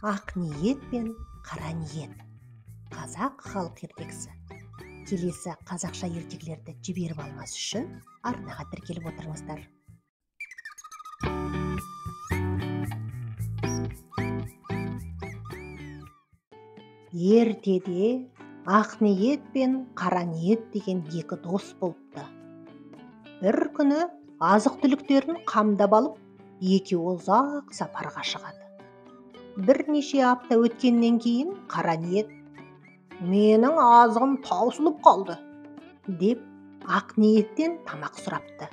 Ақ ниет пен қара ниет. Қазақ халық ертегісі. Келесі қазақша ертегілерді жіберіп алмас үшін арнаға тіркеліп отырыңыздар. Ертеде ақ ниет пен қара ниет деген екі дос болыпты. Бір күні азық-түліктерін қамдап алып, екеуі ұзақ сапарға шығады. Бірнеше апта өткеннен кейін қара ниет: "Менің азығым таусылып қалды", деп ақ ниеттен тамақ сұрапты.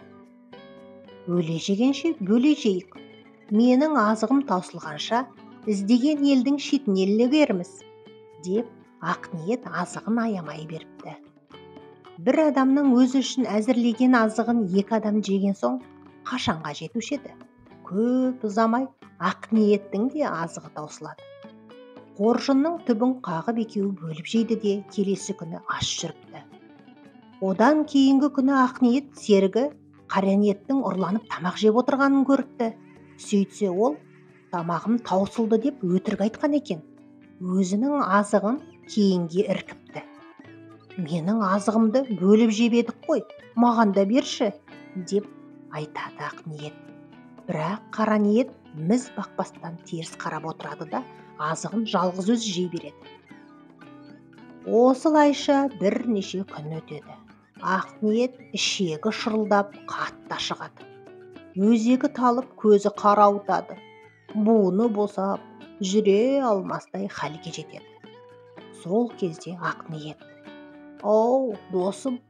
"Өле жегенше бөле жейік. Менің азығым таусылғанша іздеген елдің шетіне ілігерміз", деп ақ ниет азығын аямай беріпті. Бір адамның өзі үшін әзірлеген азығын екі адам жеген соң қашанға жетуші еді? Көп ұзамай ақ ниеттің де азығы таусылады. Қоржынның түбін қағып екеуі бөліп жейді де келесі күні аш жүріпті. Одан кейінгі күні ақ ниет серігі қара ниеттің ұрланып тамақ жеп отырғанын көріпті. Сөйтсе ол "Тамағым таусылды" деп өтірік айтқан екен. Өзінің азығын кейінге іркіпті. "Менің азығымды бөліп жеп едік қой, маған да берші", деп айтады ақ ниет. Бірақ қара ниет міз бақпастан теріс қарап отырады да азығын жалғыз өзі жей береді. Осылайша бірнеше күн өтеді. Ақ ниет ішегі шырылдап қатты ашығады. Өзегі талып көзі қарауытады. Буыны босап, жүре алмастай халге жетеді. Сол кезде ақ ниет: "Оу, досым,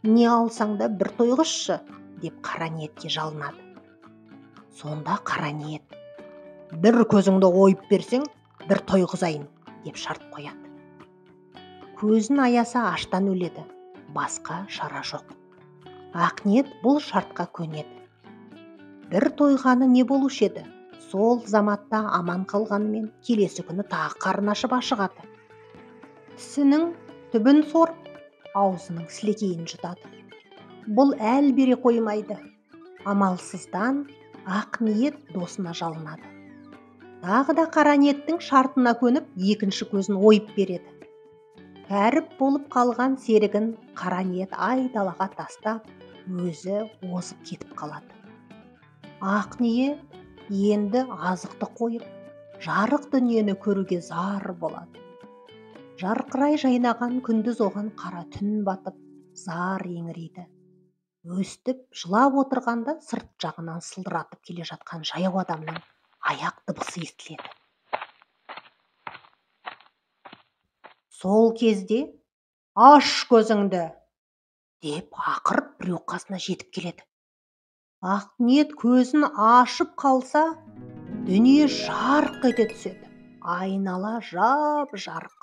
не алсаң да бір тойғызшы", деп қара ниетке жалынады. Сонда қара ниет: "Бір көзіңді ойып берсең, бір тойғызайын", деп шарт қояды. Көзін аяса аштан өледі, басқа шара жоқ. Ақ ниет бұл шартқа көнеді. Бір тойғаны не болушы еді? Сол заматта аман қалғанымен келесі күні тағы қарны ашып ашығады. Тісінің түбін сорып, аузының сілекейін жұтады. Бұл әл бере қоймайды. Амалсыздан ақ ниет досына жалынады. Тағы да қара ниеттің шартына көніп, екінші көзін ойып береді. Кәріп болып қалған серігін қара ниет айдалаға тастап, өзі озып кетіп қалады. Ақ ниет енді азықты қойып, жарық дүниені көруге зар болады. Жарқырай жайнаған күндіз оған қара түн батып, зар еңірейді. Өстіп жылап отырғанда сырт жағынан сылдыратып келе жатқан жаяу адамның аяқ дыбысы естіледі. Сол кезде "Аш көзіңді", деп ақырып біреу қасына жетіп келеді. Ақ ниет көзін ашып қалса, дүние жарқ ете түседі. Айнала жап-жарық.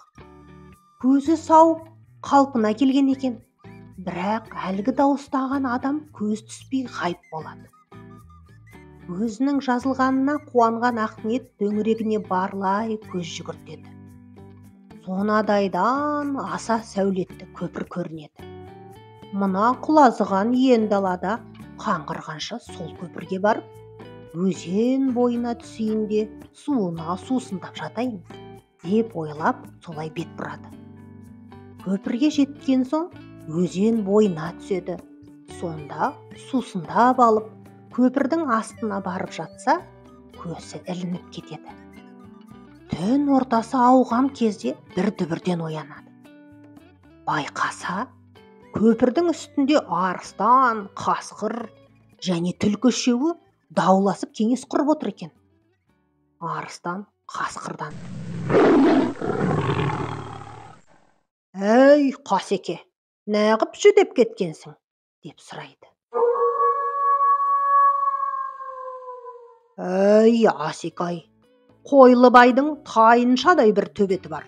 Көзі сау, қалпына келген екен. Бірақ әлгі дауыстаған адам көз түспей ғайып болады. Өзінің жазылғанына қуанған ақ ниет төңірегіне барлай көз жүгіртеді. Сонадайдан аса сәулетті көпір көрінеді. Мына құлазыған иен далада қаңғырғанша сол көпірге барып, өзен бойына түсейін де суына сусындап жатайын, деп ойлап солай бет бұрады. Көпірге жеткен соң өзен бойына түседі. Сонда сусындап алып, көпірдің астына барып жатса, көзі ілініп кетеді. Түн ортасы ауған кезде бір дүбірден оянады. Байқаса, көпірдің үстінде арыстан, қасқыр және түлкі үшеуі дауласып кеңес құрып отыр екен. Арыстан қасқырдан: "Әй, Қасеке, неғып жүдеп кеткенсің?" деп сұрайды. "Әй, Асекай, Қойлыбайдың тайыншадай бір төбеті бар.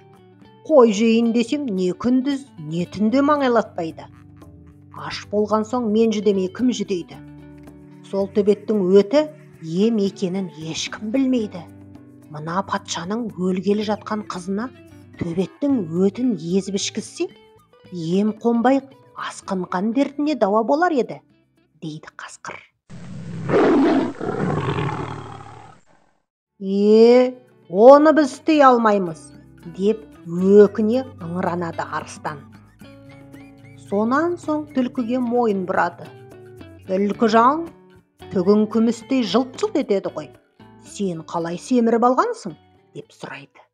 Қой жейін десем, не күндіз, не түнде маңайлатпайды. Аш болған соң мен жүдемей кім жүдейді? Сол төбеттің өті ем екенін ешкім білмейді. Мына патшаның өлгелі жатқан қызына төбеттің өтін езіп ішкізсе, ем қонбай асқынған дертіне дауа болар еді", дейді қасқыр. Оны біз істей алмаймыз, деп өкіне ыңыранады арыстан. Сонан соң түлкіге мойын бұрады. Түлкіжан, түгің күмістей жылт-жылт етеді ғой. Сен қалай семіріп алғансың? Деп сұрайды.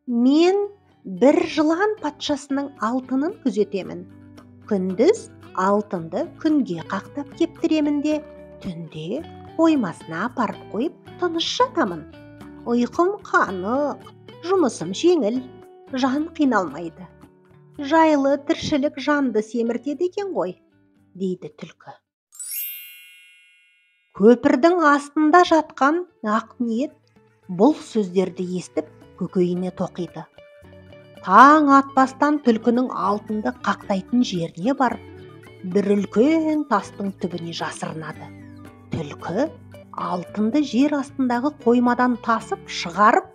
Мен бір жылан патшасының алтынын күзетемін. Күндіз алтынды күнге қақтап кептіремін де, түнде қоймасына апарып қойып тыныш жатамын. Ұйқым қанық, жұмысым жеңіл, жан қиналмайды. Жайлы тіршілік жанды семіртеді екен ғой, дейді түлкі. Көпірдің астында жатқан Ақниет бұл сөздерді естіп көкейіне тоқиды. Таң атпастан түлкінің алтынды қақтайтын жеріне барып, бір үлкен тастың түбіне жасырынады. Түлкі алтынды жер астындағы қоймадан тасып шығарып,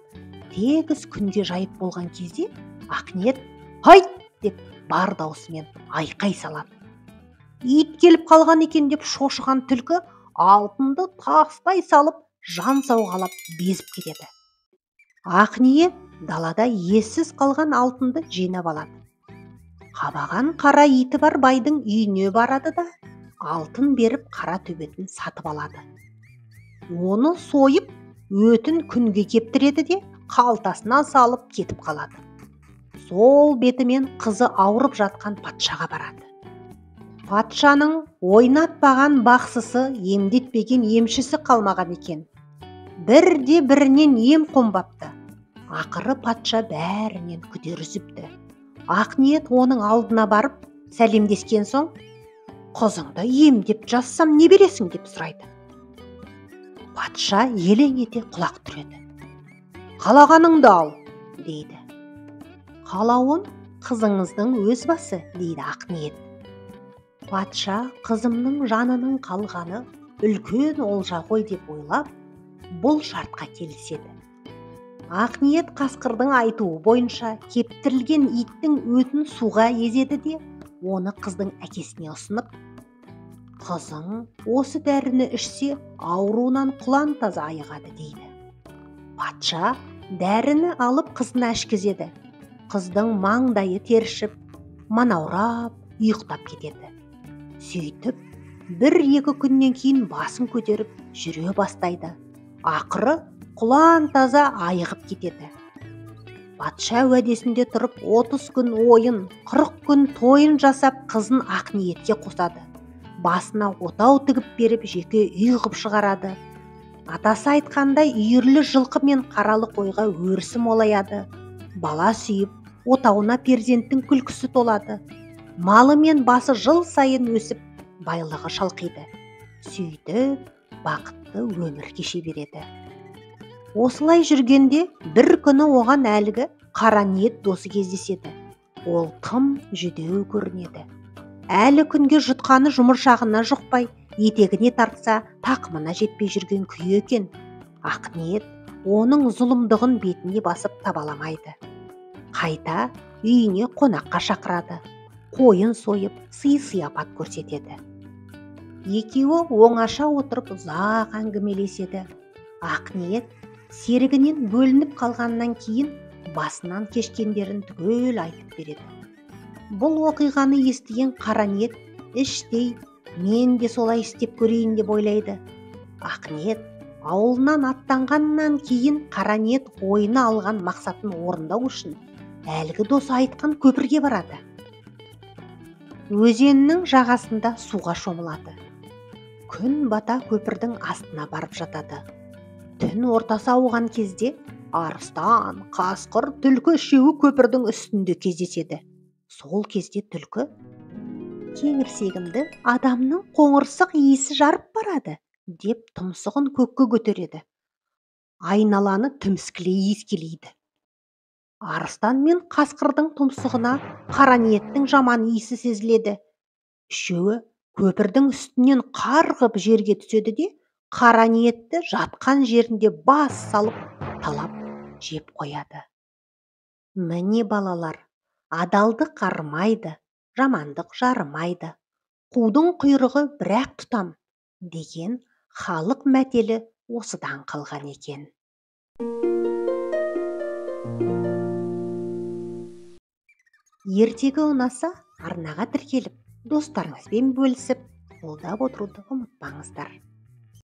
тегіс күнге жайып болған кезде Ақниет «Хайт!» деп бар даусымен айқай салады. Ит келіп қалған екен деп шошыған түлкі алтынды тастай салып, жан сауғалап безіп кетеді. Ақниет далада ессіз қалған алтынды жинап алады. Қабаған қара иті бар байдың үйіне барады да, алтын беріп қара төбетін сатып алады. Оны сойып, өтін күнге кептіреді де, қалтасына салып кетіп қалады. Сол бетімен қызы ауырып жатқан патшаға барады. Патшаның ойнатпаған бақсысы, емдетпеген емшісі қалмаған екен. Бірде бірінен ем қонбапты. Ақыры патша бәрінен күдер үзіпті. Ақниет оның алдына барып, сәлемдескен соң, «Қызыңды емдеп жазсам не бересің?» деп сұрайды. Патша елең ете құлақ түреді. «Қалағаныңды ал», дейді. «Қалауын қызыңыздың өз басы», дейді Ақниет. Патша қызымның жанының қалғаны үлкен олжа ғой деп ойлап, бұл шартқа келіседі. Ақниет қасқырдың айтуы бойынша кептірілген иттің өтін суға езеді де, оны қыздың әкесіне ұсынып, «Қызың осы дәріні ішсе, ауруынан құлан таза айығады», дейді. Патша дәріні алып қызына ішкізеді. Қыздың маңдайы тершіп, манаурап, ұйықтап кетеді. Сөйтіп, бір-екі күннен кейін басын көтеріп жүре бастайды. Ақыры құлан таза айығып кетеді. Патша уәдесінде тұрып 30 күн ойын, 40 күн тойын жасап, қызын Ақниетке қосады. Басына отау тігіп беріп, жеке үй қып шығарады. Атасы айтқандай үйірлі жылқы мен қаралы қойға өрісі молаяды. Бала сүйіп, отауына перзенттің күлкісі толады. Малы мен басы жыл сайын өсіп, байлығы шалқиды. Сөйтіп, бақытты өмір кеше береді. Осылай жүргенде бір күні оған әлгі қара ниет досы кездеседі. Ол тым жүдеу көрінеді. Әлі күнге жұтқаны жұмыршағына жұқпай, етегіне тартса, тақымына жетпей жүрген күйі екен. Ақниет оның зұлымдығын бетіне басып табаламайды. Қайта үйіне қонаққа шақырады. Қойын сойып, сый-сияпат көрсетеді. Екеуі оңаша отырып ұзақ әңгімелеседі. Ақниет серігінен бөлініп қалғаннан кейін басынан кешкендерін түгел айтып береді. Бұл оқиғаны естіген қара ниет іштей, мен де солай істеп көрейін деп ойлайды. Ақниет ауылынан аттанғаннан кейін қара ниет ойына алған мақсатын орындау үшін әлгі досы айтқан көпірге барады. Өзеннің жағасында суға шомылады. Күн бата көпірдің астына барып жатады. Түн ортасы ауған кезде арыстан, қасқыр, түлкі үшеуі көпірдің үстінде кездеседі. Сол кезде түлкі, «Кеңірсегімді адамның қоңырсық иісі жарып барады», деп тұмсығын көкке көтереді. Айналаны тіміскілей иіскелейді. Арыстан мен қасқырдың тұмсығына қара ниеттің жаман иісі сезіледі. Үшеуі көпірдің үстінен қарғып жерге түседі де, қара ниетті жатқан жерінде бас салып, талап жеп қояды. Міне балалар, адалдық арымайды, жамандық жарымайды. Қудың құйрығы бірақ тұтам деген халық мәтелі осыдан қалған екен. Ертегі ұнаса, арнаға тіркеліп, достарыңызбен бөлісіп, қолдап отыруды ұмытпаңыздар.